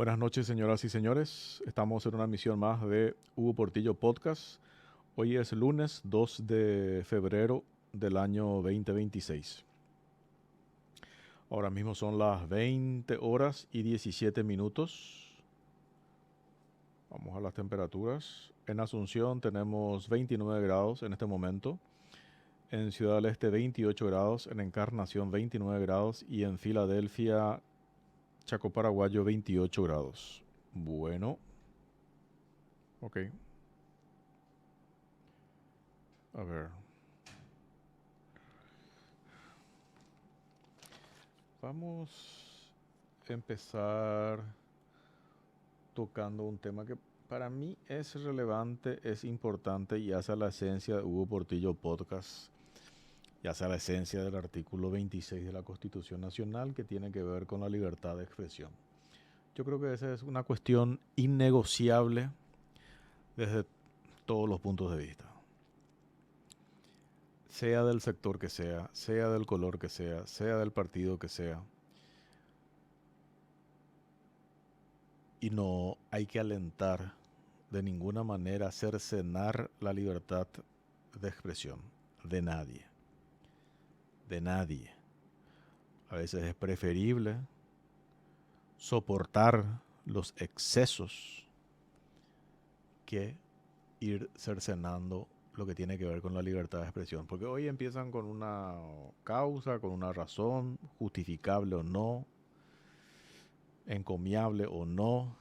Buenas noches, señoras y señores. Estamos en una emisión más de Hugo Portillo Podcast. Hoy es lunes 2 de febrero del año 2026. Ahora mismo son las 20 horas y 17 minutos. Vamos a las temperaturas. En Asunción tenemos 29 grados en este momento. En Ciudad del Este 28 grados. En Encarnación 29 grados. Y en Filadelfia, Chaco Paraguayo 28 grados. Bueno, ok. A ver. Vamos a empezar tocando un tema que para mí es relevante, es importante y hace a la esencia de Hugo Portillo Podcast y hace a la esencia del artículo 26 de la Constitución Nacional que tiene que ver con la libertad de expresión. Yo creo que esa es una cuestión innegociable desde todos los puntos de vista. Sea del sector que sea del color que sea del partido que sea. Y no hay que alentar de ninguna manera, cercenar la libertad de expresión de nadie. De nadie. A veces es preferible soportar los excesos que ir cercenando lo que tiene que ver con la libertad de expresión. Porque hoy empiezan con una causa, con una razón, justificable o no, encomiable o no,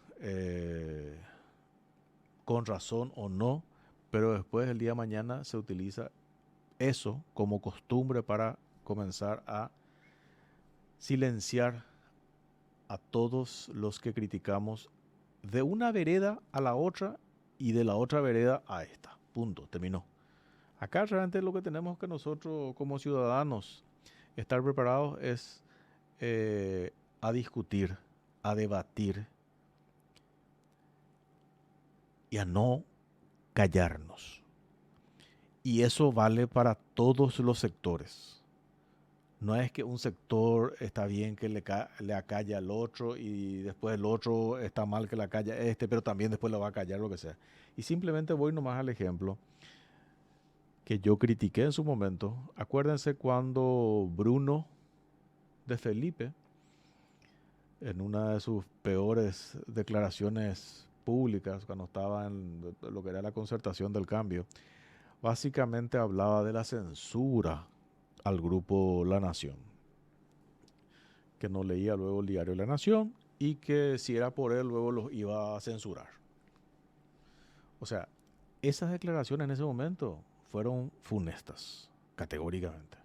con razón o no, pero después el día de mañana se utiliza eso como costumbre para comenzar a silenciar a todos los que criticamos de una vereda a la otra y de la otra vereda a esta. Punto, terminó. Acá realmente lo que tenemos que nosotros como ciudadanos estar preparados es a discutir, a debatir y a no callarnos. Y eso vale para todos los sectores. No es que un sector está bien que le acalla al otro y después el otro está mal que le acalla a este, pero también después le va a callar lo que sea. Y simplemente voy nomás al ejemplo que yo critiqué en su momento. Acuérdense cuando Bruno de Felipe, en una de sus peores declaraciones públicas, cuando estaba en lo que era la concertación del cambio, básicamente hablaba de la censura al grupo La Nación, que no leía luego el diario La Nación y que si era por él luego los iba a censurar. O sea, esas declaraciones en ese momento fueron funestas, categóricamente.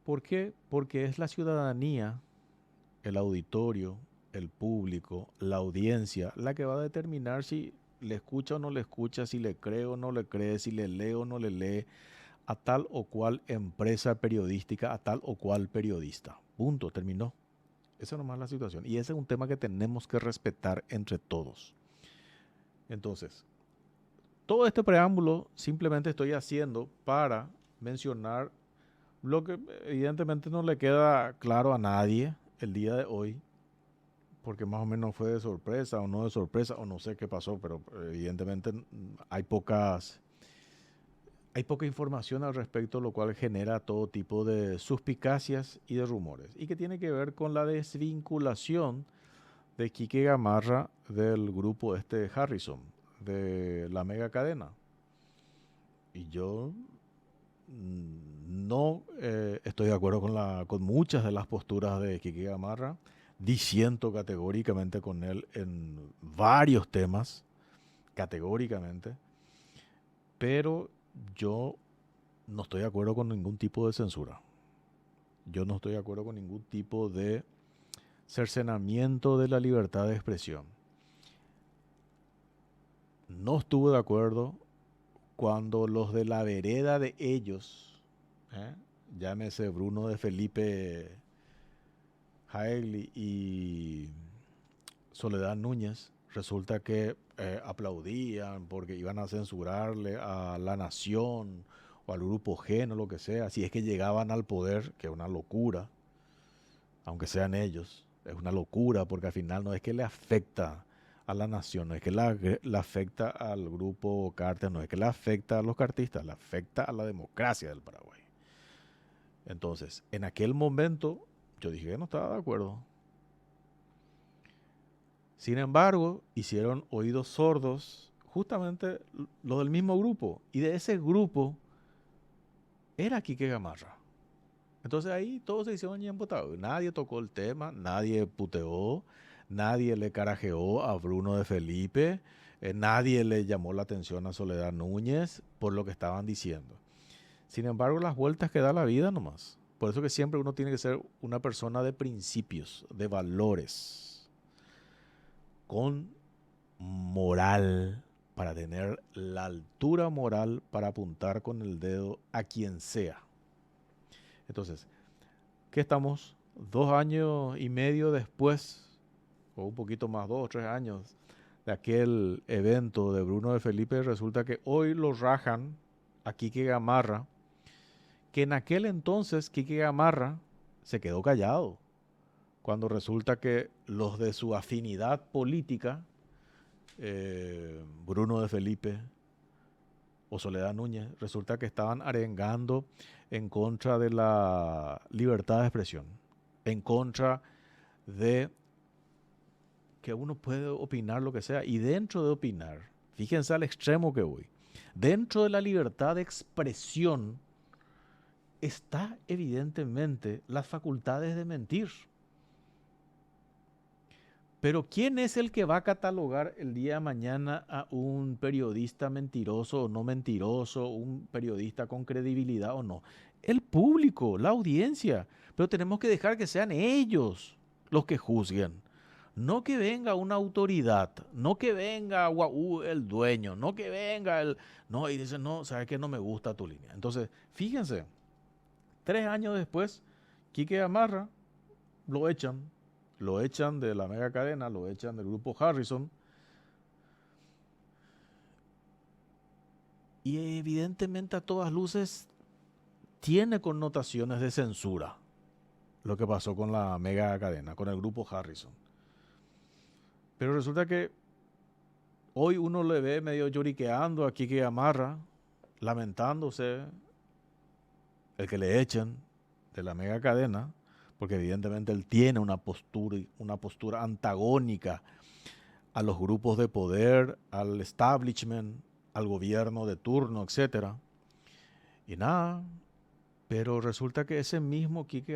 ¿Por qué? Porque es la ciudadanía, el auditorio, el público, la audiencia, la que va a determinar si le escucha o no le escucha, si le cree o no le cree, si le lee o no le lee a tal o cual empresa periodística, a tal o cual periodista. Punto, terminó. Esa nomás es la situación. Y ese es un tema que tenemos que respetar entre todos. Entonces, todo este preámbulo simplemente estoy haciendo para mencionar lo que evidentemente no le queda claro a nadie el día de hoy, porque más o menos fue de sorpresa o no de sorpresa, o no sé qué pasó, pero evidentemente hay poca información al respecto, lo cual genera todo tipo de suspicacias y de rumores, y que tiene que ver con la desvinculación de Quique Gamarra del grupo este Harrison, de la mega cadena. Y yo no estoy de acuerdo con muchas de las posturas de Quique Gamarra, disiento categóricamente con él en varios temas, categóricamente, pero yo no estoy de acuerdo con ningún tipo de censura. Yo no estoy de acuerdo con ningún tipo de cercenamiento de la libertad de expresión. No estuve de acuerdo cuando los de la vereda de ellos, ¿eh? Llámese Bruno de Felipe Jaegli y Soledad Núñez, resulta que aplaudían porque iban a censurarle a La Nación o al Grupo G o lo que sea, si es que llegaban al poder, que es una locura, aunque sean ellos. Es una locura porque al final no es que le afecta a la nación, no es que le afecta al grupo Carter, no es que le afecta a los cartistas, le afecta a la democracia del Paraguay. Entonces, en aquel momento yo dije que no estaba de acuerdo. Sin embargo, hicieron oídos sordos justamente los del mismo grupo. Y de ese grupo era Quique Gamarra. Entonces ahí todos se hicieron ñemputados. Nadie tocó el tema, nadie puteó, nadie le carajeó a Bruno de Felipe, nadie le llamó la atención a Soledad Núñez por lo que estaban diciendo. Sin embargo, las vueltas que da la vida nomás. Por eso que siempre uno tiene que ser una persona de principios, de valores, con moral, para tener la altura moral para apuntar con el dedo a quien sea. Entonces, ¿qué estamos? 2 años y medio después, o un poquito más, 2 o 3 años de aquel evento de Bruno de Felipe, resulta que hoy lo rajan a Quique Gamarra, que en aquel entonces Quique Gamarra se quedó callado, cuando resulta que los de su afinidad política, Bruno de Felipe o Soledad Núñez, resulta que estaban arengando en contra de la libertad de expresión, en contra de que uno puede opinar lo que sea. Y dentro de opinar, fíjense al extremo que voy, dentro de la libertad de expresión está evidentemente las facultades de mentir. Pero ¿quién es el que va a catalogar el día de mañana a un periodista mentiroso o no mentiroso, un periodista con credibilidad o no? El público, la audiencia. Pero tenemos que dejar que sean ellos los que juzguen. No que venga una autoridad, no que venga Guau, el dueño, no que venga el... No, y dice, no, ¿sabes qué? No me gusta tu línea. Entonces, fíjense, 3 años después, Quique Gamarra lo echan de la mega cadena, lo echan del grupo Harrison. Y evidentemente a todas luces tiene connotaciones de censura lo que pasó con la mega cadena, con el grupo Harrison. Pero resulta que hoy uno le ve medio lloriqueando a Quique Gamarra, lamentándose el que le echen de la mega cadena, porque evidentemente él tiene una postura antagónica a los grupos de poder, al establishment, al gobierno de turno, etc. Y nada, pero resulta que ese mismo Quique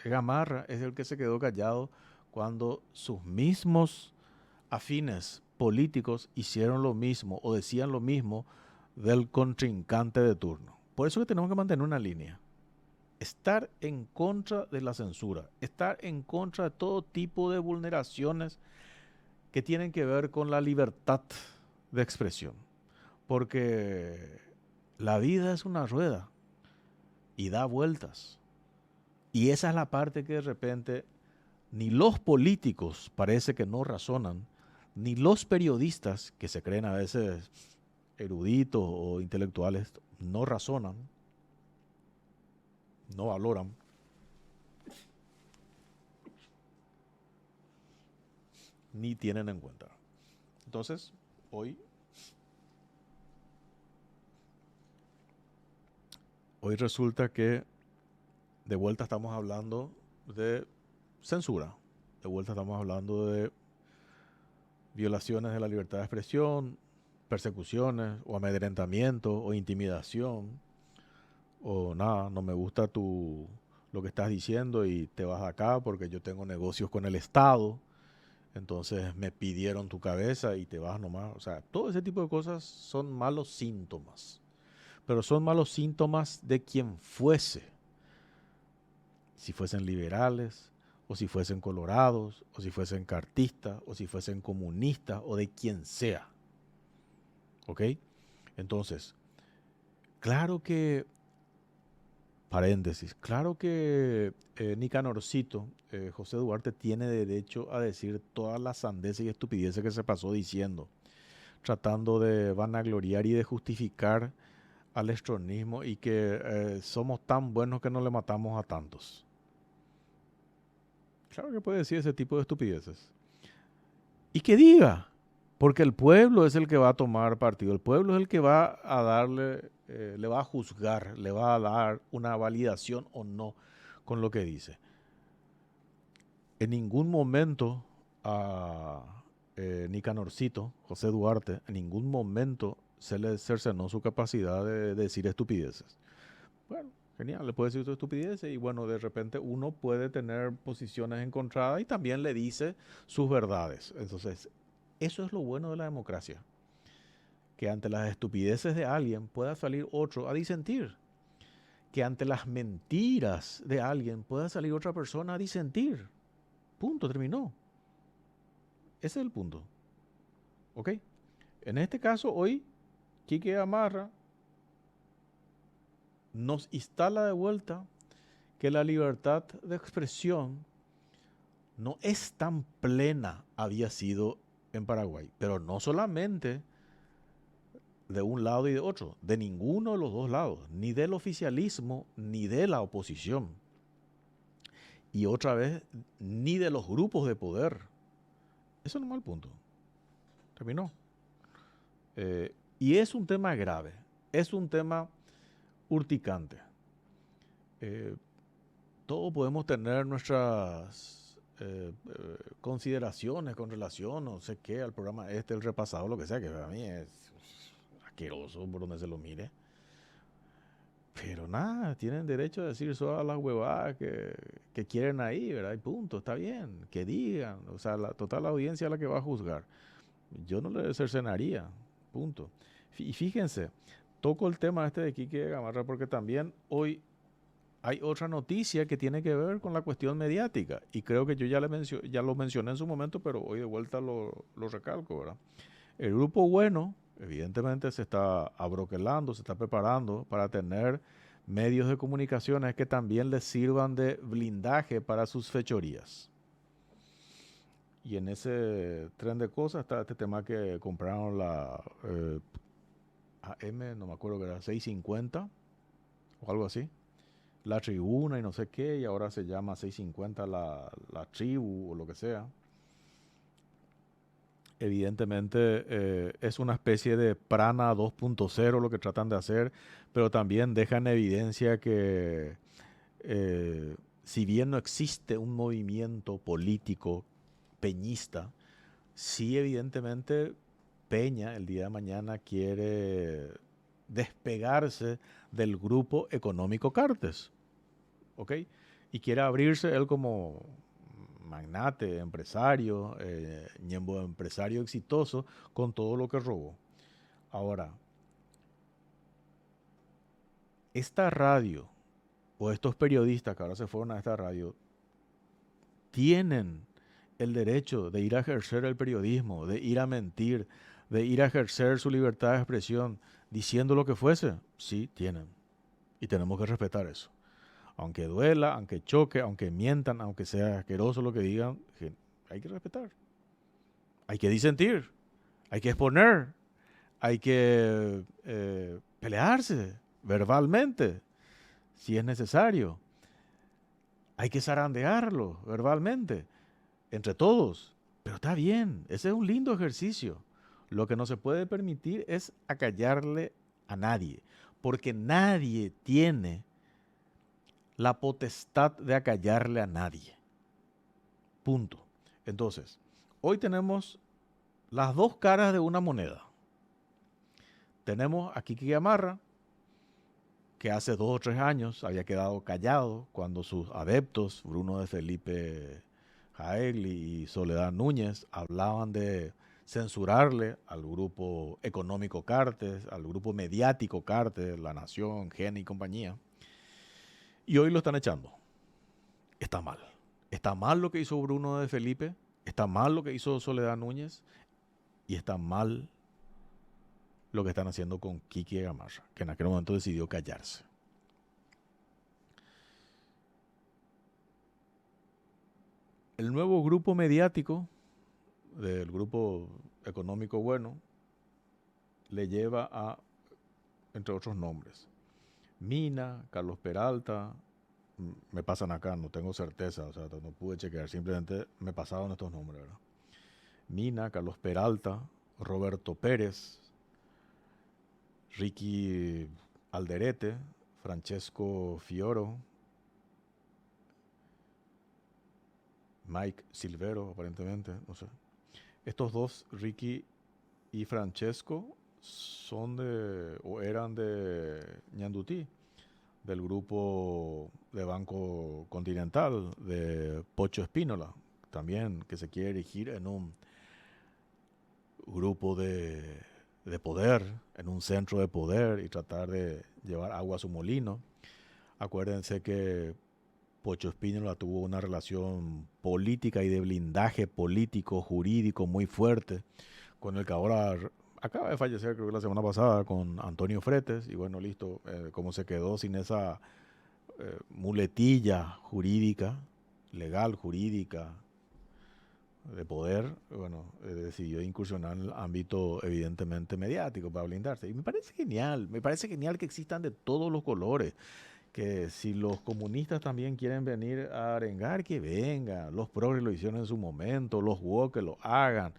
Gamarra es el que se quedó callado cuando sus mismos afines políticos hicieron lo mismo o decían lo mismo del contrincante de turno. Por eso que tenemos que mantener una línea. Estar en contra de la censura, estar en contra de todo tipo de vulneraciones que tienen que ver con la libertad de expresión. Porque la vida es una rueda y da vueltas. Y esa es la parte que de repente ni los políticos parece que no razonan, ni los periodistas que se creen a veces eruditos o intelectuales no razonan, no valoran. Ni tienen en cuenta. Entonces, hoy resulta que de vuelta estamos hablando de censura, de vuelta estamos hablando de violaciones de la libertad de expresión, persecuciones o amedrentamiento o intimidación o nada, no me gusta lo que estás diciendo y te vas acá porque yo tengo negocios con el Estado. Entonces me pidieron tu cabeza y te vas nomás. O sea, todo ese tipo de cosas son malos síntomas. Pero son malos síntomas de quien fuese. Si fuesen liberales, o si fuesen colorados, o si fuesen cartistas, o si fuesen comunistas, o de quien sea. ¿Ok? Entonces, claro que, paréntesis, claro que Nicanorcito, José Duarte, tiene derecho a decir todas las sandeces y estupideces que se pasó diciendo, tratando de vanagloriar y de justificar al estronismo y que somos tan buenos que no le matamos a tantos. Claro que puede decir ese tipo de estupideces. Y que diga, porque el pueblo es el que va a tomar partido, el pueblo es el que va a darle, le va a juzgar, le va a dar una validación o no con lo que dice. En ningún momento a Nicanorcito, José Duarte, en ningún momento se le cercenó su capacidad de decir estupideces. Bueno, genial, le puede decir sus estupideces y bueno, de repente uno puede tener posiciones encontradas y también le dice sus verdades. Entonces, eso es lo bueno de la democracia, que ante las estupideces de alguien pueda salir otro a disentir, que ante las mentiras de alguien pueda salir otra persona a disentir. Punto, terminó. Ese es el punto. ¿Ok? En este caso, hoy, Quique Gamarra nos instala de vuelta que la libertad de expresión no es tan plena había sido en Paraguay, pero no solamente de un lado y de otro, de ninguno de los dos lados, ni del oficialismo ni de la oposición. Y otra vez, ni de los grupos de poder. Eso no es mal punto. Terminó. Y es un tema grave, es un tema urticante. Todos podemos tener nuestras consideraciones con relación, no sé qué, al programa el repasado, lo que sea, que para mí es asqueroso por donde se lo mire. Pero nada, tienen derecho a decir todas las huevadas que quieren ahí, ¿verdad? Y punto, está bien, que digan. O sea, la total audiencia es la que va a juzgar. Yo no le cercenaría, punto. Y fíjense, toco el tema este de Quique Gamarra porque también hoy hay otra noticia que tiene que ver con la cuestión mediática. Y creo que yo ya lo mencioné en su momento, pero hoy de vuelta lo recalco, ¿verdad? El grupo bueno, evidentemente, se está abroquelando, se está preparando para tener medios de comunicaciones que también les sirvan de blindaje para sus fechorías. Y en ese tren de cosas está este tema que compraron la AM, no me acuerdo que era 650 o algo así. La tribuna y no sé qué, y ahora se llama 650 la tribu o lo que sea. Evidentemente es una especie de Prana 2.0 lo que tratan de hacer, pero también deja en evidencia que si bien no existe un movimiento político peñista, sí evidentemente Peña el día de mañana quiere despegarse del grupo económico Cartes, ¿ok? Y quiere abrirse él como magnate, empresario, empresario exitoso con todo lo que robó. Ahora, esta radio o estos periodistas que ahora se fueron a esta radio tienen el derecho de ir a ejercer el periodismo, de ir a mentir, de ir a ejercer su libertad de expresión diciendo lo que fuese. Sí, tienen. Y tenemos que respetar eso. Aunque duela, aunque choque, aunque mientan, aunque sea asqueroso lo que digan, hay que respetar. Hay que disentir, hay que exponer, hay que pelearse verbalmente, si es necesario. Hay que zarandearlo verbalmente, entre todos. Pero está bien, ese es un lindo ejercicio. Lo que no se puede permitir es acallarle a nadie, porque nadie tiene la potestad de acallarle a nadie. Punto. Entonces, hoy tenemos las dos caras de una moneda. Tenemos a Quique Gamarra, que hace 2 o 3 años había quedado callado cuando sus adeptos, Bruno de Felipe Jaegli y Soledad Núñez, hablaban de censurarle al grupo económico Cartes, al grupo mediático Cartes, La Nación, Gen y compañía. Y hoy lo están echando. Está mal. Está mal lo que hizo Bruno de Felipe, está mal lo que hizo Soledad Núñez y está mal lo que están haciendo con Quique Gamarra, que en aquel momento decidió callarse. El nuevo grupo mediático del grupo económico bueno le lleva a, entre otros nombres, Mina, Carlos Peralta, me pasan acá, no tengo certeza, o sea, no pude chequear, simplemente me pasaron estos nombres, ¿verdad? Mina, Carlos Peralta, Roberto Pérez, Ricky Alderete, Francesco Fioro, Mike Silvero, aparentemente, no sé. Estos dos, Ricky y Francesco, son de, o eran de Ñandutí, del grupo de Banco Continental, de Pocho Espínola, también que se quiere erigir en un grupo de poder, en un centro de poder y tratar de llevar agua a su molino. Acuérdense que Pocho Espínola tuvo una relación política y de blindaje político, jurídico muy fuerte con el que ahora acaba de fallecer, creo que la semana pasada, con Antonio Fretes. Y bueno, listo, como se quedó sin esa muletilla jurídica, legal, jurídica, de poder, bueno, decidió incursionar en el ámbito evidentemente mediático para blindarse. Y me parece genial que existan de todos los colores, que si los comunistas también quieren venir a arengar, que vengan, los progres lo hicieron en su momento, los woke que lo hagan,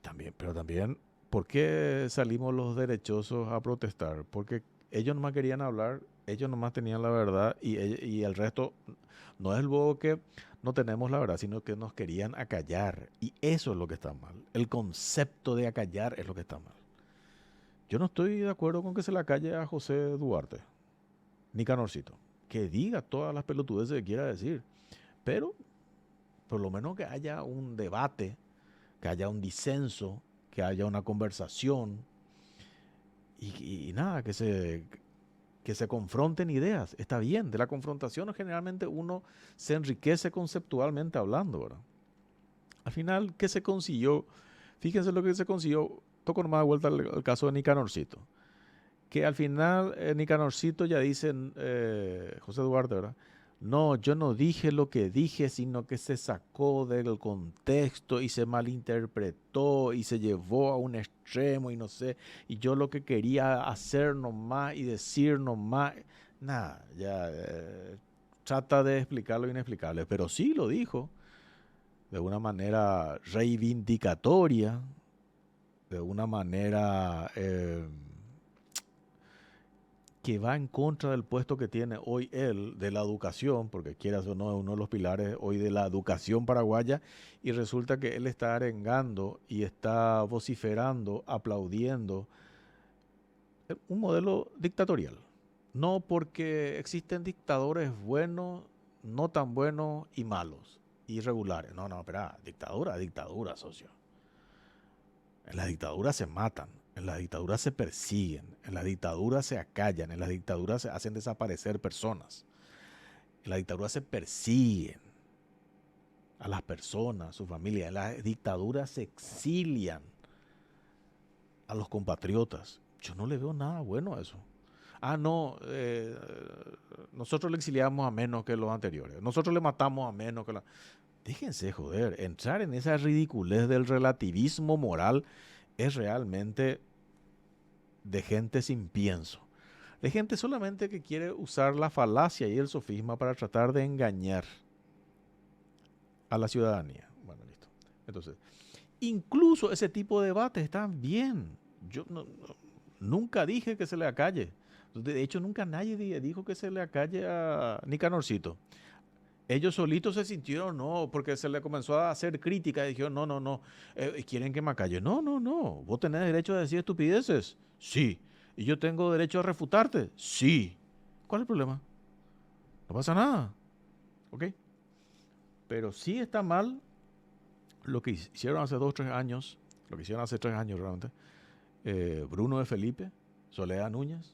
también, pero también, ¿por qué salimos los derechosos a protestar? Porque ellos nomás querían hablar, ellos nomás tenían la verdad y el resto no es luego que no tenemos la verdad, sino que nos querían acallar. Y eso es lo que está mal. El concepto de acallar es lo que está mal. Yo no estoy de acuerdo con que se le acalle a José Duarte, ni Canorcito. Que diga todas las pelotudeces que quiera decir. Pero por lo menos que haya un debate, que haya un disenso, que haya una conversación y nada, que se confronten ideas. Está bien, de la confrontación generalmente uno se enriquece conceptualmente hablando, ¿verdad? Al final, ¿qué se consiguió? Fíjense lo que se consiguió. Toco nomás de vuelta al caso de Nicanorcito. Que al final Nicanorcito ya dice, José Duarte, ¿verdad? No, yo no dije lo que dije, sino que se sacó del contexto y se malinterpretó y se llevó a un extremo y no sé. Y yo lo que quería hacer nomás y decir nomás, nada, ya trata de explicar lo inexplicable. Pero sí lo dijo de una manera reivindicatoria, de una manera que va en contra del puesto que tiene hoy él de la educación, porque quieras o no, es uno de los pilares hoy de la educación paraguaya, y resulta que él está arengando y está vociferando, aplaudiendo un modelo dictatorial. No porque existen dictadores buenos, no tan buenos y malos, irregulares. No, no, espera, dictadura, dictadura, socio. En las dictaduras se matan, en las dictaduras se persiguen, en las dictaduras se acallan, en las dictaduras se hacen desaparecer personas. En las dictaduras se persiguen a las personas, a su familia. En las dictaduras se exilian a los compatriotas. Yo no le veo nada bueno a eso. Ah, no, nosotros le exiliamos a menos que los anteriores. Nosotros le matamos a menos que la... Déjense joder, entrar en esa ridiculez del relativismo moral es realmente de gente sin pienso, de gente solamente que quiere usar la falacia y el sofisma para tratar de engañar a la ciudadanía. Bueno, listo. Entonces, incluso ese tipo de debates están bien. Yo nunca dije que se le acalle. De hecho, nunca nadie dijo que se le acalle a Nicanorcito. Ellos solitos se sintieron, no, porque se le comenzó a hacer crítica y dijeron, no, no, no, quieren que me acalle. No, no, no, vos tenés derecho a decir estupideces. Sí. ¿Y yo tengo derecho a refutarte? Sí. ¿Cuál es el problema? No pasa nada. ¿Ok? Pero sí está mal lo que hicieron hace 2 o 3 años, lo que hicieron hace 3 años realmente, Bruno de Felipe, Soledad Núñez,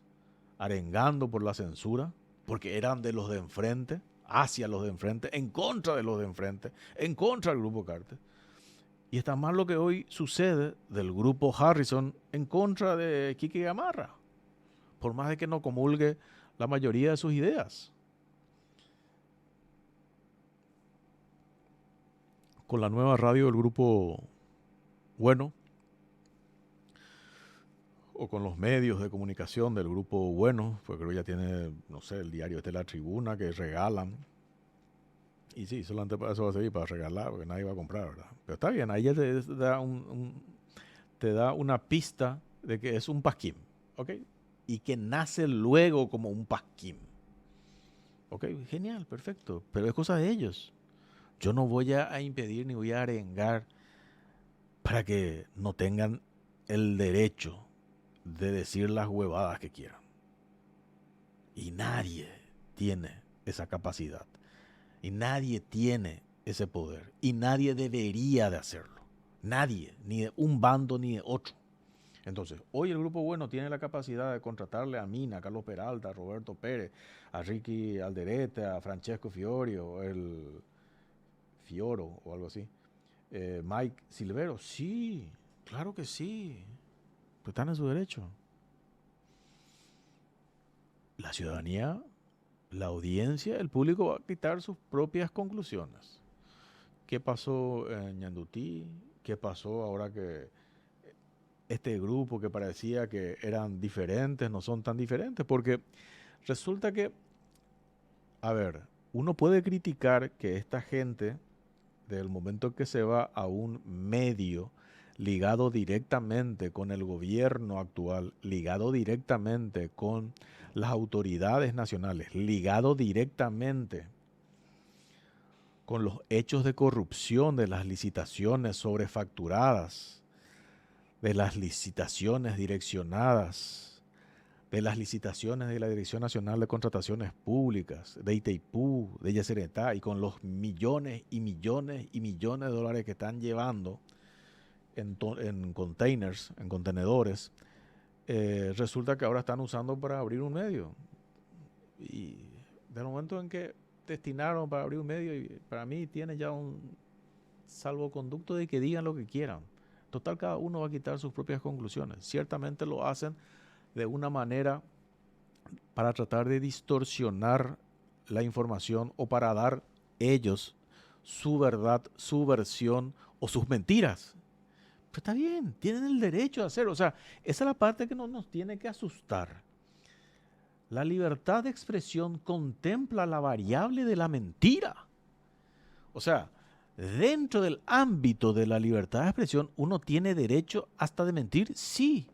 arengando por la censura, porque eran de los de enfrente, hacia los de enfrente, en contra de los de enfrente, en contra del grupo Carter. Y está mal lo que hoy sucede del grupo Harrison en contra de Kiki Gamarra, por más de que no comulgue la mayoría de sus ideas. Con la nueva radio del grupo Bueno, o con los medios de comunicación del grupo bueno, porque creo que ya tiene, no sé, el diario La Tribuna, que regalan. Y sí, solamente para eso va a servir, para regalar, porque nadie va a comprar, ¿verdad? Pero está bien, ahí ya te da, te da una pista de que es un pasquín, ¿ok? Y que nace luego como un pasquín. Ok, genial, perfecto, pero es cosa de ellos. Yo no voy a impedir ni voy a arengar para que no tengan el derecho de decir las huevadas que quieran. Y nadie tiene esa capacidad. Y nadie tiene ese poder. Y nadie debería de hacerlo. Nadie, ni de un bando ni de otro. Entonces, hoy el Grupo Bueno tiene la capacidad de contratarle a Mina, a Carlos Peralta, a Roberto Pérez, a Ricky Alderete, a Francesco Fiorio, el Fioro o algo así. Mike Silvero, sí, claro que sí. Pues están en su derecho. La ciudadanía, la audiencia, el público va a quitar sus propias conclusiones. ¿Qué pasó en Ñandutí? ¿Qué pasó ahora que este grupo que parecía que eran diferentes no son tan diferentes? Porque resulta que, a ver, uno puede criticar que esta gente, del momento que se va a un medio ligado directamente con el gobierno actual, ligado directamente con las autoridades nacionales, ligado directamente con los hechos de corrupción de las licitaciones sobrefacturadas, de las licitaciones direccionadas, de las licitaciones de la Dirección Nacional de Contrataciones Públicas, de Itaipú, de Yacyretá, y con los millones y millones y millones de dólares que están llevando en containers, en contenedores, resulta que ahora están usando para abrir un medio. Y del momento en que destinaron para abrir un medio, y para mí tiene ya un salvoconducto de que digan lo que quieran. Total, cada uno va a quitar sus propias conclusiones. Ciertamente lo hacen de una manera para tratar de distorsionar la información o para dar ellos su verdad, su versión o sus mentiras. Pero está bien, tienen el derecho a hacerlo. O sea, esa es la parte que no nos tiene que asustar. La libertad de expresión contempla la variable de la mentira. O sea, dentro del ámbito de la libertad de expresión, uno tiene derecho hasta de mentir, sí.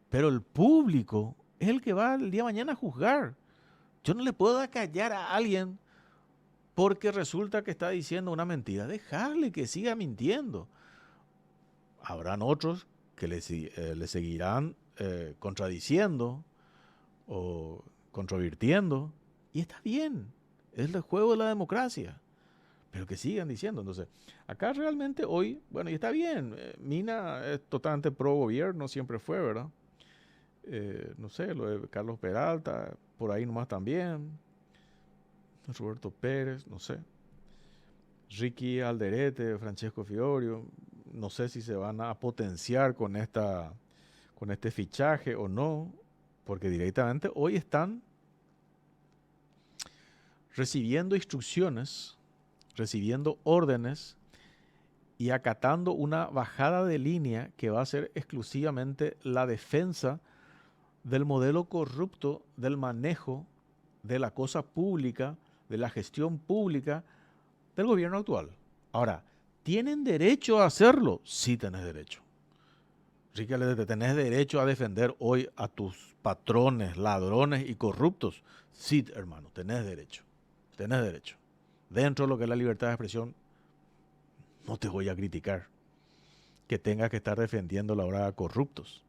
Pero el público es el que va el día de mañana a juzgar. Yo no le puedo callar a alguien porque resulta que está diciendo una mentira. Dejarle que siga mintiendo. Habrán otros que le seguirán contradiciendo o controvirtiendo. Y está bien. Es el juego de la democracia. Pero que sigan diciendo. Entonces, acá realmente hoy, bueno, y está bien. Mina es totalmente pro gobierno, siempre fue, ¿verdad? No sé, lo de Carlos Peralta, por ahí nomás también. Roberto Pérez, no sé. Ricky Alderete, Francesco Fiorio, no sé si se van a potenciar con este fichaje o no, porque directamente hoy están recibiendo instrucciones, recibiendo órdenes y acatando una bajada de línea que va a ser exclusivamente la defensa del modelo corrupto del manejo de la cosa pública, de la gestión pública del gobierno actual. Ahora, ¿tienen derecho a hacerlo? Sí tenés derecho. Ricky, ¿tenés derecho a defender hoy a tus patrones, ladrones y corruptos? Sí, hermano, tenés derecho. Tenés derecho. Dentro de lo que es la libertad de expresión, no te voy a criticar que tengas que estar defendiendo la hora a corruptos.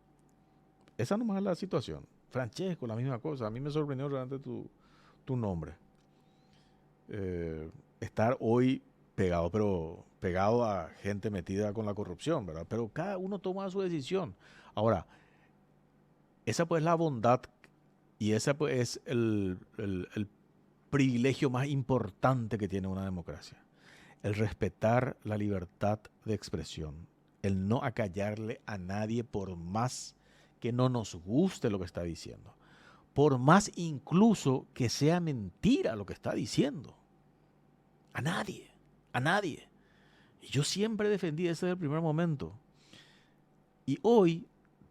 Esa nomás es la situación. Francesco, la misma cosa. A mí me sorprendió realmente tu nombre. Estar hoy pegado, pero pegado a gente metida con la corrupción, ¿verdad? Pero cada uno toma su decisión. Ahora, esa pues es la bondad y ese pues es el privilegio más importante que tiene una democracia. El respetar la libertad de expresión, el no acallarle a nadie por más que no nos guste lo que está diciendo, por más incluso que sea mentira lo que está diciendo. A nadie, a nadie. Y yo siempre defendí eso desde el primer momento. Y hoy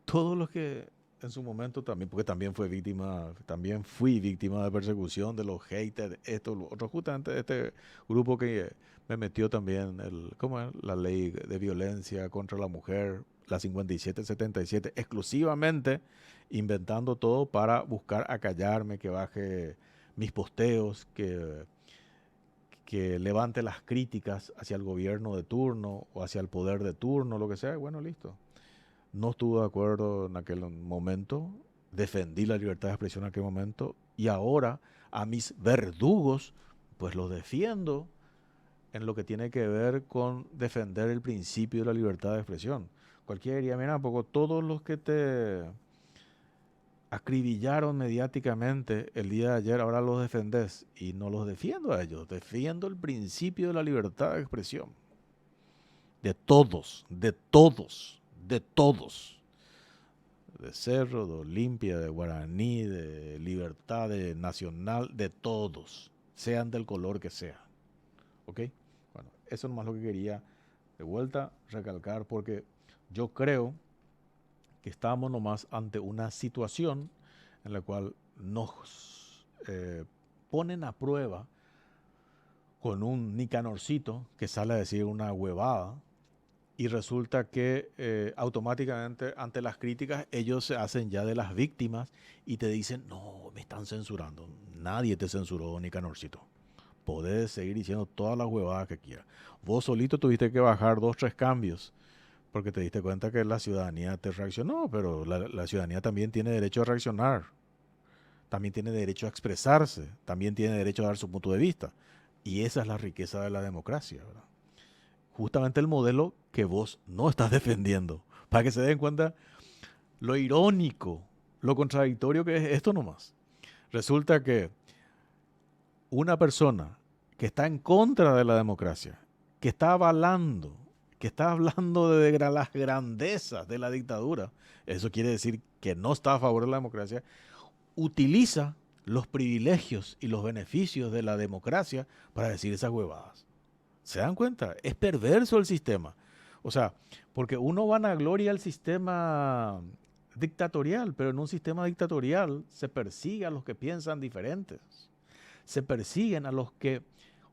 todos los que en su momento también, porque también fui víctima de persecución de los haters, esto, lo otro, justamente este grupo que me metió también ¿cómo es? La ley de violencia contra la mujer, la 5777, exclusivamente inventando todo para buscar acallarme, que baje mis posteos, que levante las críticas hacia el gobierno de turno o hacia el poder de turno, lo que sea, y bueno, listo. No estuve de acuerdo en aquel momento, defendí la libertad de expresión en aquel momento y ahora a mis verdugos pues los defiendo en lo que tiene que ver con defender el principio de la libertad de expresión. Cualquiera diría, mira, poco todos los que te acribillaron mediáticamente el día de ayer, ahora los defendés, y no los defiendo a ellos, defiendo el principio de la libertad de expresión. De todos, de todos, de todos. De Cerro, de Olimpia, de Guaraní, de Libertad, de Nacional, de todos, sean del color que sea. ¿Ok? Bueno, eso es más lo que quería de vuelta recalcar, porque yo creo que estamos nomás ante una situación en la cual nos ponen a prueba con un Nicanorcito que sale a decir una huevada y resulta que automáticamente ante las críticas ellos se hacen ya de las víctimas y te dicen, no, me están censurando. Nadie te censuró, Nicanorcito. Podés seguir diciendo todas las huevadas que quieras. Vos solito tuviste que bajar 2, 3 cambios porque te diste cuenta que la ciudadanía te reaccionó, pero la ciudadanía también tiene derecho a reaccionar, también tiene derecho a expresarse, también tiene derecho a dar su punto de vista. Y esa es la riqueza de la democracia, ¿verdad? Justamente el modelo que vos no estás defendiendo, para que se den cuenta lo irónico, lo contradictorio que es esto nomás. Resulta que una persona que está en contra de la democracia, que está avalando, que está hablando de las grandezas de la dictadura, eso quiere decir que no está a favor de la democracia, utiliza los privilegios y los beneficios de la democracia para decir esas huevadas. ¿Se dan cuenta? Es perverso el sistema. O sea, porque uno vanagloria el sistema dictatorial, pero en un sistema dictatorial se persigue a los que piensan diferentes. Se persiguen a los que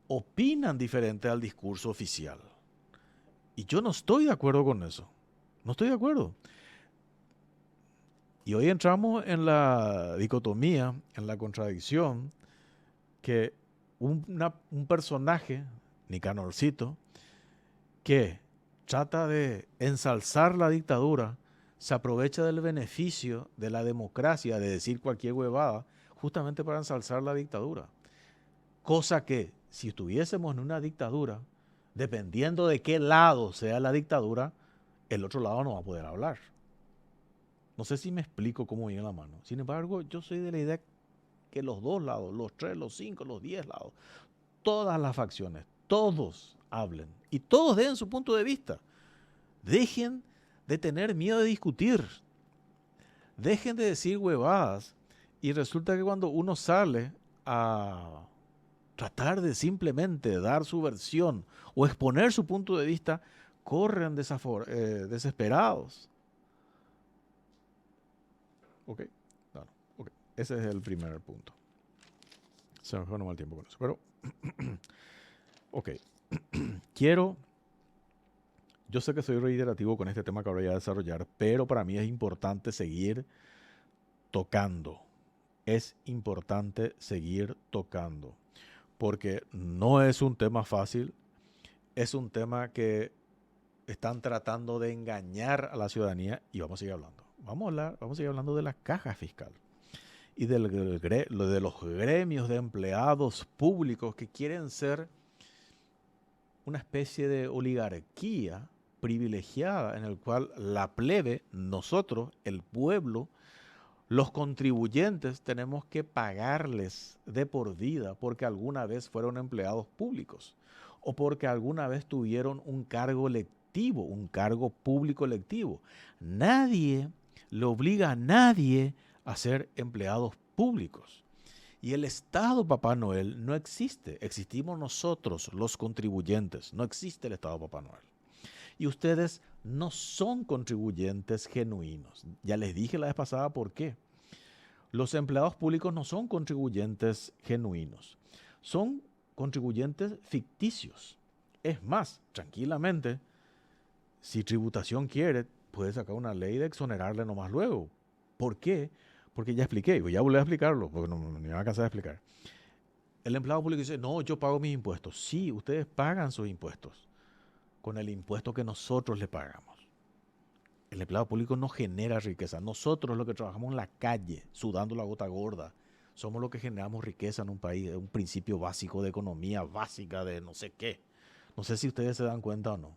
opinan diferente al discurso oficial. Y yo no estoy de acuerdo con eso. No estoy de acuerdo. Y hoy entramos en la dicotomía, en la contradicción, que un personaje, Nicanorcito, que trata de ensalzar la dictadura, se aprovecha del beneficio de la democracia, de decir cualquier huevada, justamente para ensalzar la dictadura. Cosa que, si estuviésemos en una dictadura, dependiendo de qué lado sea la dictadura, el otro lado no va a poder hablar. No sé si me explico cómo viene la mano. Sin embargo, yo soy de la idea que los dos lados, los 3, los 5, los 10 lados, todas las facciones, todos hablen y todos den su punto de vista. Dejen de tener miedo de discutir. Dejen de decir huevadas. Y resulta que cuando uno sale a tratar de simplemente dar su versión o exponer su punto de vista, corren desesperados. Ok, no, ok. Ese es el primer punto. Se me fue nomás el tiempo con eso. Pero, ok. Yo sé que soy reiterativo con este tema que voy a desarrollar, pero para mí es importante seguir tocando. Es importante seguir tocando. Porque no es un tema fácil. Es un tema que están tratando de engañar a la ciudadanía y vamos a seguir hablando. Vamos a seguir hablando de la caja fiscal y de los gremios de empleados públicos que quieren ser una especie de oligarquía privilegiada en el cual la plebe, nosotros, el pueblo, los contribuyentes tenemos que pagarles de por vida porque alguna vez fueron empleados públicos o porque alguna vez tuvieron un cargo lectivo, un cargo público lectivo. Nadie le obliga a nadie a ser empleados públicos. Y el Estado Papá Noel no existe. Existimos nosotros, los contribuyentes. No existe el Estado Papá Noel. Y ustedes no son contribuyentes genuinos. Ya les dije la vez pasada por qué. Los empleados públicos no son contribuyentes genuinos, son contribuyentes ficticios. Es más, tranquilamente, si tributación quiere, puede sacar una ley de exonerarle nomás luego. ¿Por qué? Porque ya expliqué, ya volví a explicarlo, porque no me va a cansar de explicar. El empleado público dice, no, yo pago mis impuestos. Sí, ustedes pagan sus impuestos con el impuesto que nosotros le pagamos. El empleado público no genera riqueza. Nosotros los que trabajamos en la calle, sudando la gota gorda, somos los que generamos riqueza en un país, un principio básico de economía, básica de no sé qué. No sé si ustedes se dan cuenta o no.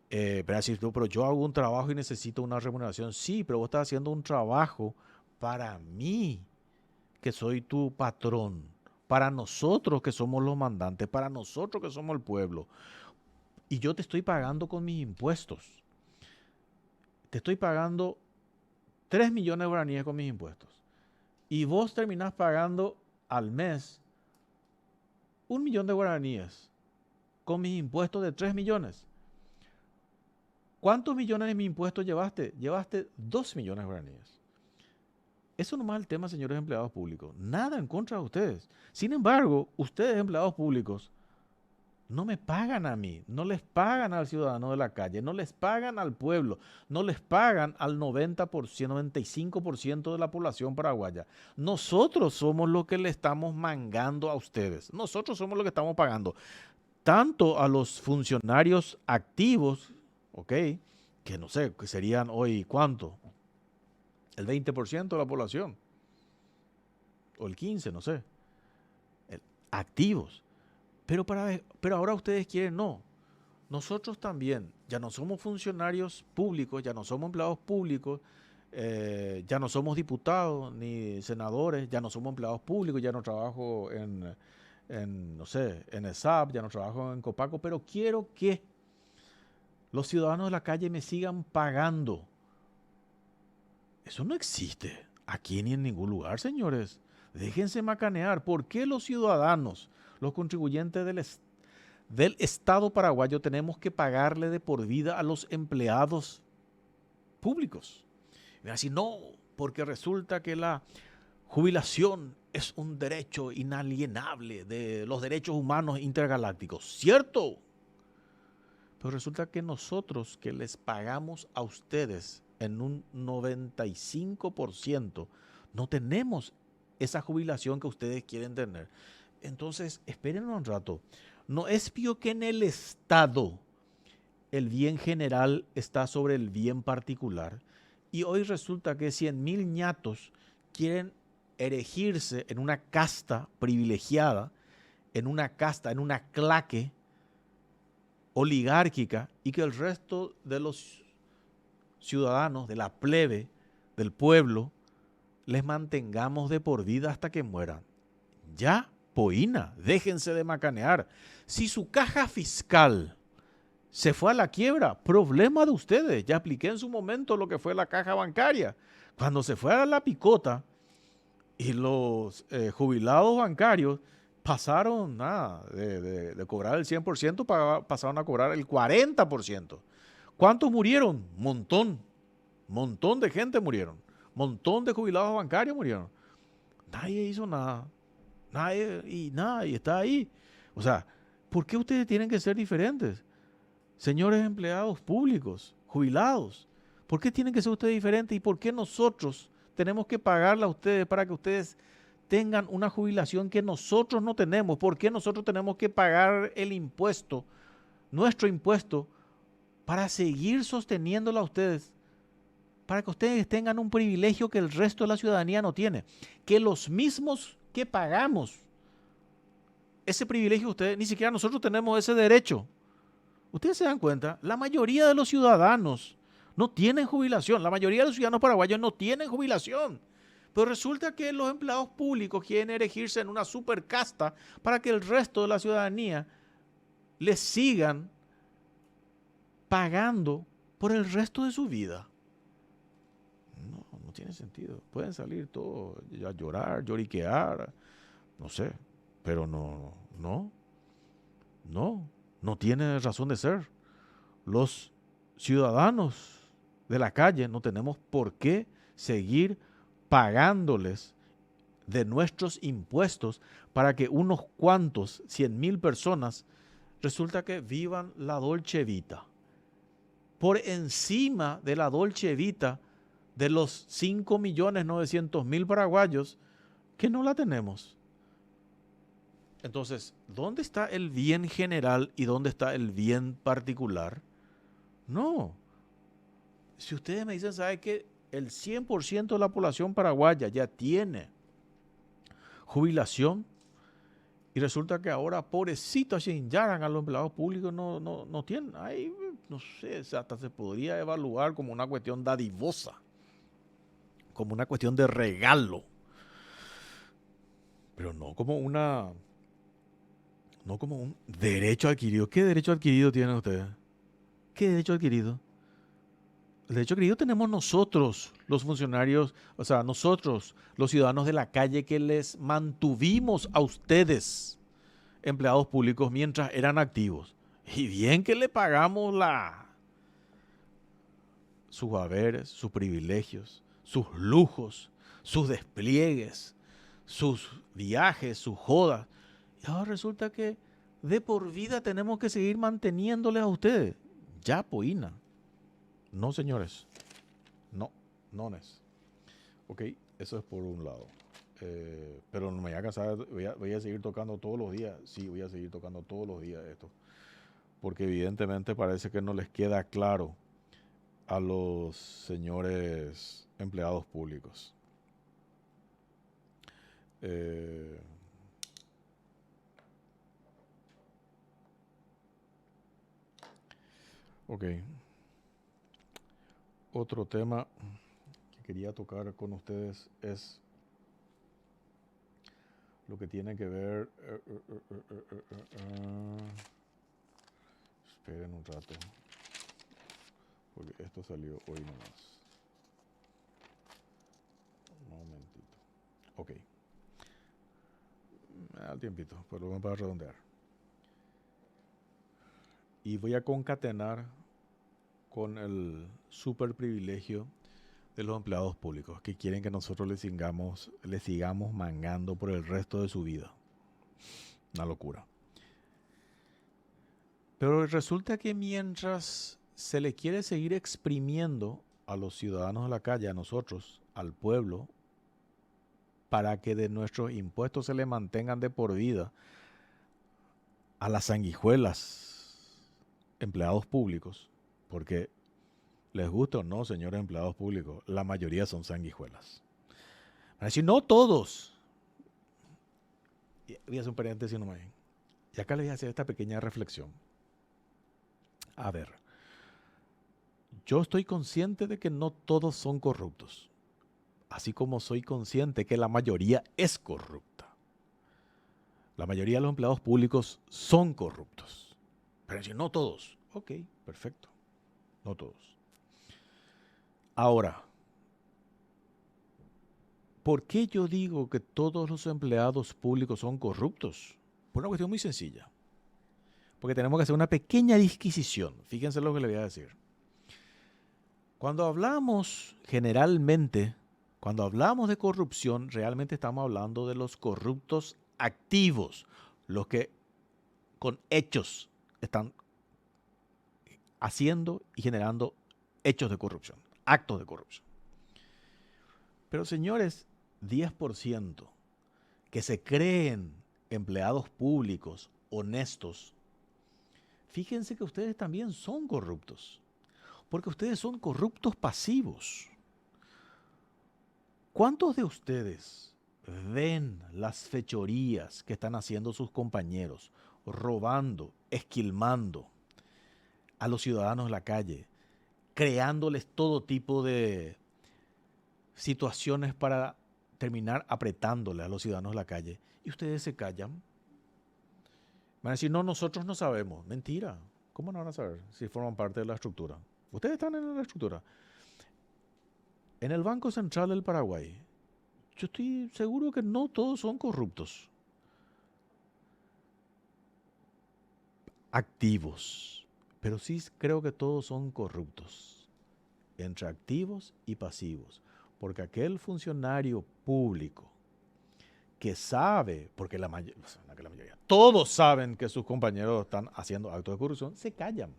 Pero yo hago un trabajo y necesito una remuneración. Sí, pero vos estás haciendo un trabajo para mí, que soy tu patrón, para nosotros que somos los mandantes, para nosotros que somos el pueblo. Y yo te estoy pagando con mis impuestos. Te estoy pagando 3 millones de guaraníes con mis impuestos. Y vos terminás pagando al mes 1 millón de guaraníes con mis impuestos de 3 millones. ¿Cuántos millones de mis impuestos llevaste? Llevaste 2 millones de guaraníes. Eso nomás es el tema, señores empleados públicos. Nada en contra de ustedes. Sin embargo, ustedes, empleados públicos, no me pagan a mí, no les pagan al ciudadano de la calle, no les pagan al pueblo, no les pagan al 90%, 95% de la población paraguaya. Nosotros somos los que le estamos mangando a ustedes. Nosotros somos los que estamos pagando tanto a los funcionarios activos, ¿ok? Que no sé, que serían hoy, ¿cuánto? El 20% de la población, o el 15%, no sé, activos. Pero ahora ustedes quieren, no. Nosotros también, ya no somos funcionarios públicos, ya no somos empleados públicos, ya no somos diputados ni senadores, ya no somos empleados públicos, ya no trabajo no sé, en ESAP, ya no trabajo en Copaco, pero quiero que los ciudadanos de la calle me sigan pagando. Eso no existe aquí ni en ningún lugar, señores. Déjense macanear. ¿Por qué los ciudadanos, los contribuyentes del Estado paraguayo, tenemos que pagarle de por vida a los empleados públicos? Y así no, porque resulta que la jubilación es un derecho inalienable de los derechos humanos intergalácticos. ¿Cierto? Pero resulta que nosotros que les pagamos a ustedes en un 95%, no tenemos esa jubilación que ustedes quieren tener. Entonces, esperen un rato. No es pío que en el Estado el bien general está sobre el bien particular. Y hoy resulta que 100.000 ñatos quieren erigirse en una casta privilegiada, en una casta, en una claque oligárquica, y que el resto de los ciudadanos, de la plebe, del pueblo, les mantengamos de por vida hasta que mueran. Ya, poina, déjense de macanear. Si su caja fiscal se fue a la quiebra, problema de ustedes. Ya expliqué en su momento lo que fue la caja bancaria. Cuando se fue a la picota y los jubilados bancarios pasaron de cobrar el 100%, pasaron a cobrar el 40%. ¿Cuántos murieron? Montón de gente murieron. Montón de jubilados bancarios murieron. Nadie hizo nada. Nadie está ahí. O sea, ¿por qué ustedes tienen que ser diferentes? Señores empleados públicos, jubilados, ¿por qué tienen que ser ustedes diferentes y por qué nosotros tenemos que pagarle a ustedes para que ustedes tengan una jubilación que nosotros no tenemos? ¿Por qué nosotros tenemos que pagar el impuesto, nuestro impuesto, para seguir sosteniéndolo a ustedes? Para que ustedes tengan un privilegio que el resto de la ciudadanía no tiene. Que los mismos que pagamos ese privilegio, ustedes, ni siquiera nosotros tenemos ese derecho. Ustedes se dan cuenta, la mayoría de los ciudadanos no tienen jubilación, la mayoría de los ciudadanos paraguayos no tienen jubilación. Pero resulta que los empleados públicos quieren erigirse en una supercasta para que el resto de la ciudadanía les sigan pagando por el resto de su vida. No tiene sentido. Pueden salir todos a llorar, lloriquear, no sé, pero no tiene razón de ser. Los ciudadanos de la calle no tenemos por qué seguir pagándoles de nuestros impuestos para que unos cuantos, 100.000 personas, resulta que vivan la Dolce Vita. Por encima de la Dolce Vita de los 5.900.000 paraguayos que no la tenemos. Entonces, ¿dónde está el bien general y dónde está el bien particular? No. Si ustedes me dicen, ¿sabe qué? El 100% de la población paraguaya ya tiene jubilación y resulta que ahora, pobrecitos, se hincharan a los empleados públicos, no tienen. Ahí, no sé, hasta se podría evaluar como una cuestión dadivosa, como una cuestión de regalo, pero no como no como un derecho adquirido. ¿Qué derecho adquirido tienen ustedes? ¿Qué derecho adquirido? El derecho adquirido tenemos nosotros, los funcionarios, o sea, nosotros, los ciudadanos de la calle que les mantuvimos a ustedes, empleados públicos, mientras eran activos. Y bien que le pagamos sus haberes, sus privilegios, sus lujos, sus despliegues, sus viajes, sus jodas. Y ahora resulta que de por vida tenemos que seguir manteniéndoles a ustedes. Ya, poina. No, señores. No, no es. Ok, eso es por un lado. Pero no me voy a cansar, voy a seguir tocando todos los días. Sí, voy a seguir tocando todos los días esto. Porque evidentemente parece que no les queda claro a los señores empleados públicos. Ok. Otro tema que quería tocar con ustedes es lo que tiene que ver... esperen un rato, porque esto salió hoy nomás. Un momentito. Ok. Me da el tiempito, por lo menos para redondear. Y voy a concatenar con el super privilegio de los empleados públicos que quieren que nosotros les sigamos mangando por el resto de su vida. Una locura. Pero resulta que mientras se le quiere seguir exprimiendo a los ciudadanos de la calle, a nosotros, al pueblo, para que de nuestros impuestos se le mantengan de por vida a las sanguijuelas empleados públicos, porque les gusta o no, señores empleados públicos, la mayoría son sanguijuelas. Van a decir, no todos. Voy a hacer un paréntesis nomás. Y acá les voy a hacer esta pequeña reflexión. A ver, yo estoy consciente de que no todos son corruptos, así como soy consciente que la mayoría es corrupta. La mayoría de los empleados públicos son corruptos. Pero si no todos. Ok, perfecto. No todos. Ahora, ¿por qué yo digo que todos los empleados públicos son corruptos? Por una cuestión muy sencilla. Porque tenemos que hacer una pequeña disquisición. Fíjense lo que le voy a decir. Cuando hablamos generalmente, cuando hablamos de corrupción, realmente estamos hablando de los corruptos activos, los que con hechos están haciendo y generando hechos de corrupción, actos de corrupción. Pero señores, 10% que se creen empleados públicos honestos, fíjense que ustedes también son corruptos, porque ustedes son corruptos pasivos. ¿Cuántos de ustedes ven las fechorías que están haciendo sus compañeros, robando, esquilmando a los ciudadanos de la calle, creándoles todo tipo de situaciones para terminar apretándole a los ciudadanos de la calle? Y ustedes se callan. Van a decir, no, nosotros no sabemos. Mentira. ¿Cómo no van a saber si forman parte de la estructura? Ustedes están en la estructura. En el Banco Central del Paraguay, yo estoy seguro que no todos son corruptos. Activos. Pero sí creo que todos son corruptos, entre activos y pasivos. Porque aquel funcionario público que sabe, porque todos saben que sus compañeros están haciendo actos de corrupción, se callan.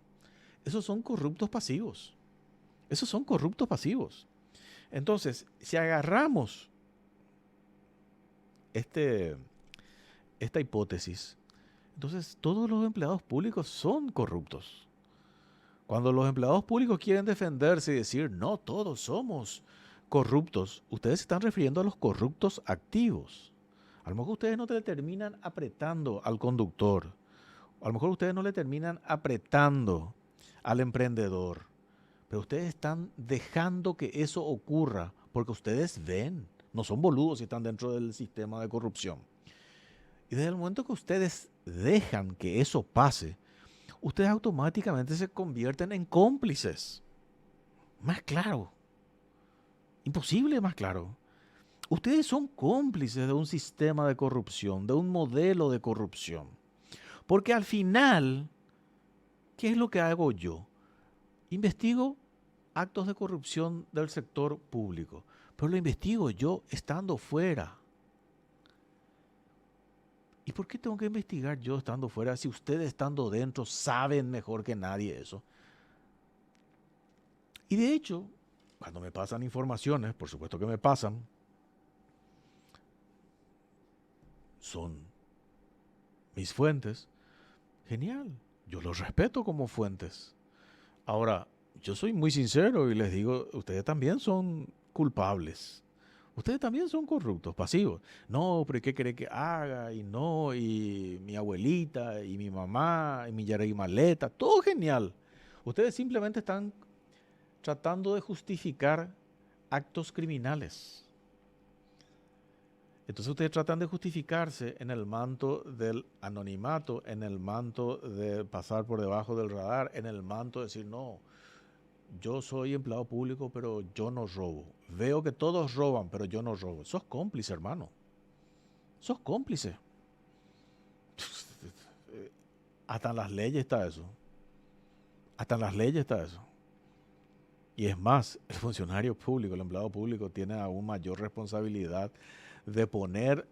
Esos son corruptos pasivos. Esos son corruptos pasivos. Entonces, si agarramos este, esta hipótesis, entonces todos los empleados públicos son corruptos. Cuando los empleados públicos quieren defenderse y decir, no, todos somos corruptos, ustedes se están refiriendo a los corruptos activos. A lo mejor ustedes no le terminan apretando al conductor. A lo mejor ustedes no le terminan apretando al emprendedor. Pero ustedes están dejando que eso ocurra porque ustedes ven. No son boludos si están dentro del sistema de corrupción. Y desde el momento que ustedes dejan que eso pase, ustedes automáticamente se convierten en cómplices. Más claro. Imposible más claro. Ustedes son cómplices de un sistema de corrupción, de un modelo de corrupción. Porque al final, ¿qué es lo que hago yo? Investigo actos de corrupción del sector público, pero lo investigo yo estando fuera. ¿Y por qué tengo que investigar yo estando fuera si ustedes estando dentro saben mejor que nadie eso? Y de hecho, cuando me pasan informaciones, por supuesto que me pasan, son mis fuentes, genial, yo los respeto como fuentes. Ahora, yo soy muy sincero y les digo, ustedes también son culpables. Ustedes también son corruptos, pasivos. No, pero ¿qué cree que haga? Y no, y mi abuelita, y mi mamá, y mi maleta, todo genial. Ustedes simplemente están tratando de justificar actos criminales. Entonces ustedes tratan de justificarse en el manto del anonimato, en el manto de pasar por debajo del radar, en el manto de decir, no, yo soy empleado público, pero yo no robo. Veo que todos roban, pero yo no robo. Sos cómplice, hermano. Sos cómplice. Hasta en las leyes está eso. Hasta en las leyes está eso. Y es más, el funcionario público, el empleado público, tiene aún mayor responsabilidad de poner,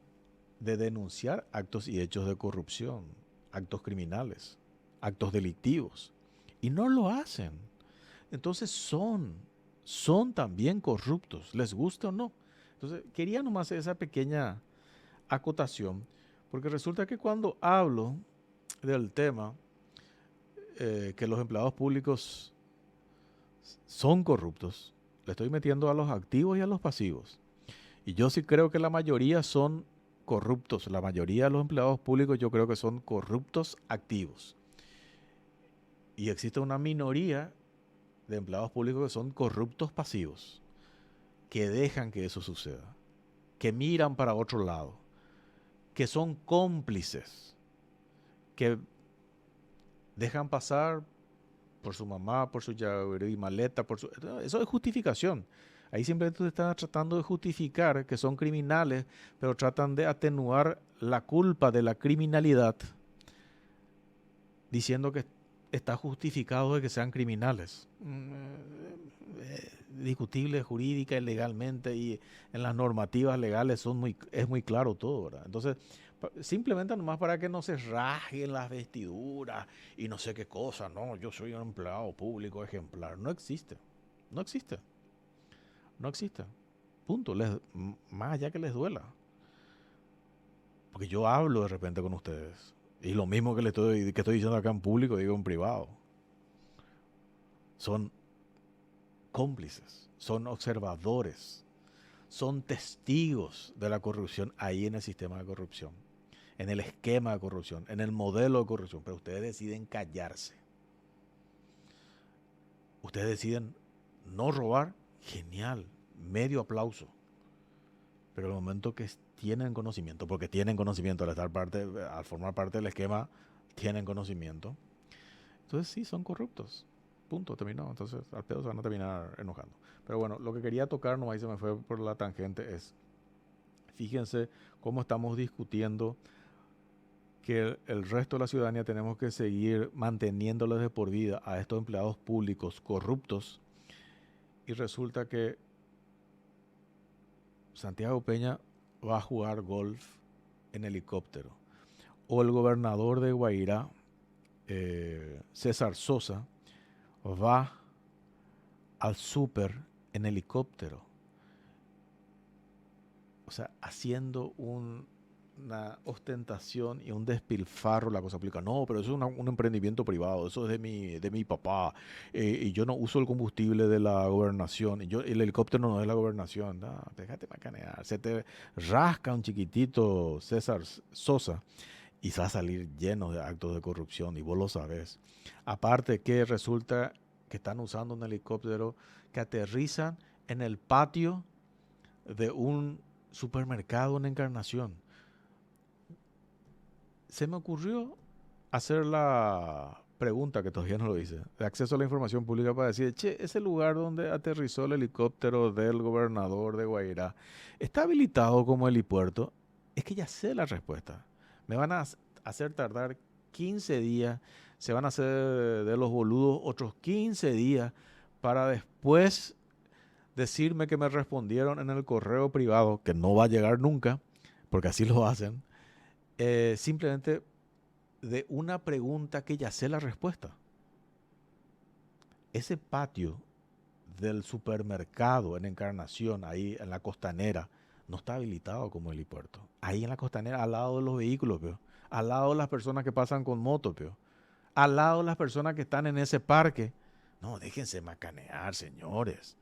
de denunciar actos y hechos de corrupción, actos criminales, actos delictivos. Y no lo hacen. Entonces son también corruptos, les guste o no. Entonces, quería nomás hacer esa pequeña acotación, porque resulta que cuando hablo del tema, que los empleados públicos son corruptos, le estoy metiendo a los activos y a los pasivos. Y yo sí creo que la mayoría son corruptos. La mayoría de los empleados públicos yo creo que son corruptos activos. Y existe una minoría de empleados públicos que son corruptos pasivos, que dejan que eso suceda, que miran para otro lado, que son cómplices, que dejan pasar por su mamá, por su llavero y maleta, eso es justificación. Ahí simplemente están tratando de justificar que son criminales, pero tratan de atenuar la culpa de la criminalidad, diciendo que está justificado de que sean criminales. Discutible jurídica y legalmente y en las normativas legales es muy claro todo, ¿verdad? Entonces, simplemente nomás para que no se rasguen las vestiduras y no sé qué cosa, no, yo soy un empleado público ejemplar. No existe, no existe, no existe. Punto, más allá que les duela. Porque yo hablo de repente con ustedes. Y lo mismo que estoy diciendo acá en público, digo en privado. Son cómplices, son observadores, son testigos de la corrupción ahí en el sistema de corrupción, en el esquema de corrupción, en el modelo de corrupción. Pero ustedes deciden callarse. Ustedes deciden no robar, genial, medio aplauso. Pero el momento que tienen conocimiento, porque tienen conocimiento al formar parte del esquema, tienen conocimiento. Entonces sí, son corruptos. Punto, terminó. Entonces al pedo se van a terminar enojando. Pero bueno, lo que quería tocar, nomás y se me fue por la tangente, es, fíjense cómo estamos discutiendo que el resto de la ciudadanía tenemos que seguir manteniéndoles de por vida a estos empleados públicos corruptos, y resulta que Santiago Peña va a jugar golf en helicóptero. O el gobernador de Guairá, César Sosa, va al súper en helicóptero. O sea, haciendo una ostentación y un despilfarro la cosa pública. No, pero eso es un emprendimiento privado, eso es de mi papá. Y yo no uso el combustible de la gobernación. Y el helicóptero no es de la gobernación. No, déjate macanear. Se te rasca un chiquitito César Sosa y se va a salir lleno de actos de corrupción y vos lo sabés. Aparte que resulta que están usando un helicóptero que aterrizan en el patio de un supermercado en Encarnación. Se me ocurrió hacer la pregunta, que todavía no lo hice, de acceso a la información pública, para decir, che, ese lugar donde aterrizó el helicóptero del gobernador de Guairá, ¿está habilitado como helipuerto? Es que ya sé la respuesta. Me van a hacer tardar 15 días, se van a hacer de los boludos otros 15 días para después decirme que me respondieron en el correo privado, que no va a llegar nunca, porque así lo hacen, simplemente de una pregunta que ya sé la respuesta. Ese patio del supermercado en Encarnación, ahí en la Costanera, no está habilitado como helipuerto. Ahí en la Costanera, al lado de los vehículos, peo. Al lado de las personas que pasan con moto, peo. Al lado de las personas que están en ese parque. No, déjense macanear, señores.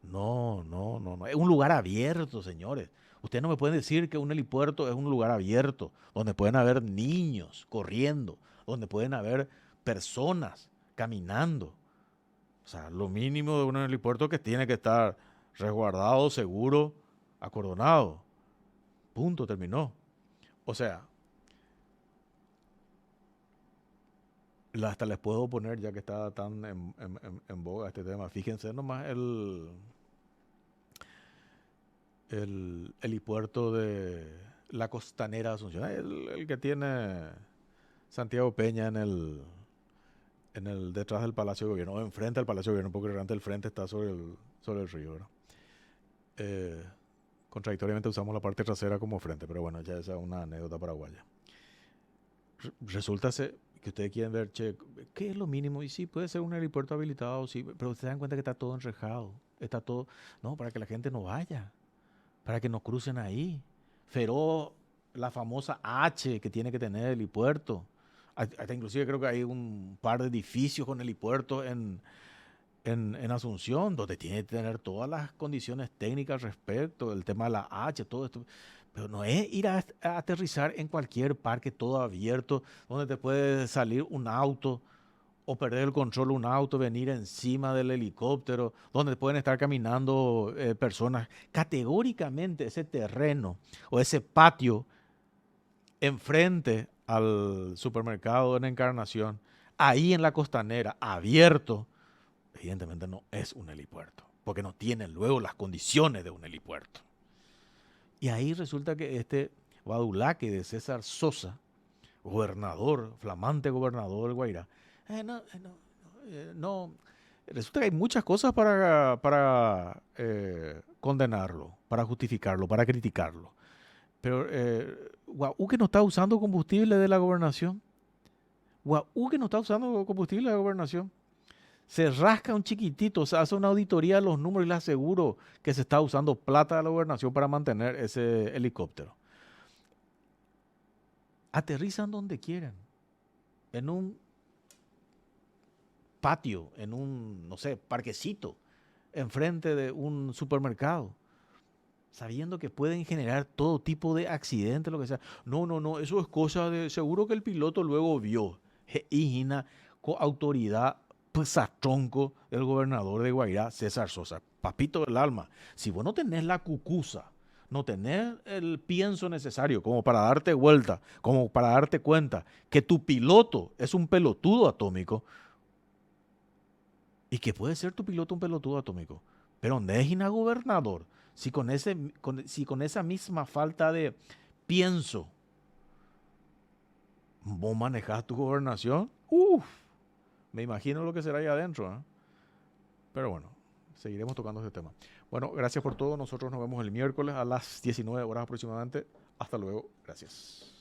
No, no, no, no. Es un lugar abierto, señores. Ustedes no me pueden decir que un helipuerto es un lugar abierto, donde pueden haber niños corriendo, donde pueden haber personas caminando. O sea, lo mínimo de un helipuerto es que tiene que estar resguardado, seguro, acordonado. Punto, terminó. O sea, hasta les puedo poner, ya que está tan en boga este tema, fíjense nomás el helipuerto de la Costanera de Asunción, el que tiene Santiago Peña detrás del Palacio de Gobierno, o enfrente al Palacio de Gobierno, porque realmente el frente está sobre el río, ¿verdad? Eh, Contradictoriamente usamos la parte trasera como frente, pero bueno, ya esa es una anécdota paraguaya. Resulta que ustedes quieren ver, che, ¿qué es lo mínimo? Y sí, puede ser un aeropuerto habilitado, sí, pero ustedes se dan cuenta que está todo enrejado, está todo, no, para que la gente no vaya, para que no crucen ahí. Feroz, la famosa H que tiene que tener el helipuerto. Hasta inclusive creo que hay un par de edificios con helipuertos en Asunción, donde tiene que tener todas las condiciones técnicas respecto del tema de la H, todo esto. Pero no es ir a aterrizar en cualquier parque todo abierto, donde te puede salir un auto o perder el control un auto, venir encima del helicóptero, donde pueden estar caminando personas. Categóricamente ese terreno o ese patio enfrente al supermercado en Encarnación, ahí en la Costanera, abierto, evidentemente no es un helipuerto, porque no tiene luego las condiciones de un helipuerto. Y ahí resulta que este badulaque de César Sosa, gobernador, flamante gobernador del Guairá, no, resulta que hay muchas cosas para condenarlo, para justificarlo, para criticarlo. Pero Guau que no está usando combustible de la gobernación. Guau que no está usando combustible de la gobernación. Se rasca un chiquitito, se hace una auditoría de los números y le aseguro que se está usando plata de la gobernación para mantener ese helicóptero. Aterrizan donde quieran, en un patio, en un, no sé, parquecito, enfrente de un supermercado, sabiendo que pueden generar todo tipo de accidentes, lo que sea. No, no, no, eso es cosa de, seguro que el piloto luego vio. Hijina, con autoridad tronco del gobernador de Guairá, César Sosa. Papito del alma, si vos no tenés la cucusa, no tenés el pienso necesario como para darte vuelta, como para darte cuenta que tu piloto es un pelotudo atómico, y que puede ser tu piloto un pelotudo atómico, pero no es gobernador. Si con esa misma falta de pienso ¿Vos manejás tu gobernación? Uf, me imagino lo que será ahí adentro, ¿eh? Pero bueno, seguiremos tocando ese tema. Bueno, gracias por todo. Nosotros nos vemos el miércoles a las 19 horas aproximadamente. Hasta luego. Gracias.